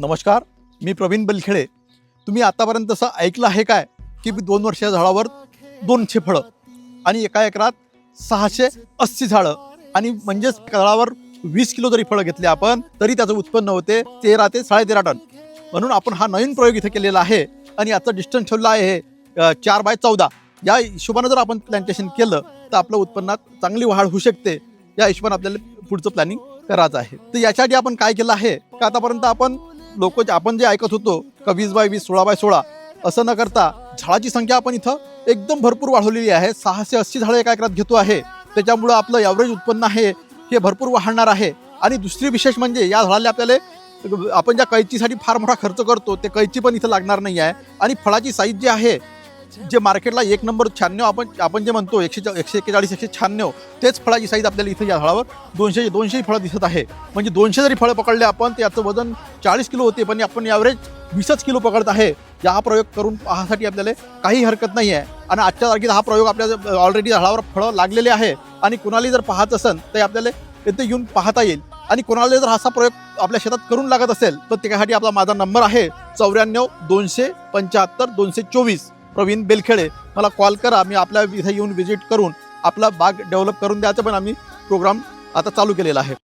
नमस्कार, मी प्रवीण बेलखेडे. तुम्ही आतापर्यंत असं ऐकलं आहे काय की 2 वर्षाच्या झाडावर 200 फळं आणि एका एकरात 680 झाडं आणि म्हणजेच झाडावर 20 किलो जरी फळं घेतले आपण तरी त्याचं उत्पन्न होते 13 ते 13.5 टन. म्हणून आपण हा नवीन प्रयोग इथे केलेला आहे आणि याचं डिस्टन्स ठेवलं आहे 4x14. या हिशोबानं जर आपण प्लॅन्टेशन केलं तर आपलं उत्पन्नात चांगली वाढ होऊ शकते. या हिशोबाने आपल्याला पुढचं प्लॅनिंग करायचं आहे. तर याच्यासाठी आपण काय केलं आहे का आतापर्यंत आपण जे ऐकत होतो का 20x20 16x16 असं न करता झाडाची संख्या आपण इथं एकदम भरपूर वाढवलेली आहे. 680 झाडं एका एकरात घेतो आहे. त्याच्यामुळं आपलं ॲव्हरेज उत्पन्न आहे हे भरपूर वाढणार आहे. आणि दुसरी विशेष म्हणजे या झाडाला आपल्याला आपण ज्या कैचीसाठी फार मोठा खर्च करतो ते कैची पण इथं लागणार नाही आहे. आणि फळाची साईज जी आहे जे मार्केटला 1 नंबर 96 आपण जे म्हणतो 141 196 तेच फळाची साईज आपल्याला इथं या झाडावर 200 फळं दिसत आहे. म्हणजे 200 जरी फळं पकडले आपण त्याचं वजन 40 किलो होते, पण आपण ॲव्हरेज 20 किलो पकडत आहे. हा प्रयोग करून पाहण्यासाठी आपल्याला काही हरकत नाही आहे. आणि आजच्या तारखेत हा प्रयोग आपल्या ऑलरेडी झाडावर फळं लागलेले आहे आणि कुणाला जर पाहत असेल तर आपल्याला इथे येऊन पाहता येईल. आणि कोणाला जर असा प्रयोग आपल्या शेतात करून लागत असेल तर त्यासाठी माझा नंबर आहे 94 275 224. प्रवीण बेलखेडे. मला कॉल करा, मी आपल्या इथे येऊन व्हिजिट करून आपला बाग डेव्हलप करून द्यायचं पण आम्ही प्रोग्राम आता चालू केलेला आहे.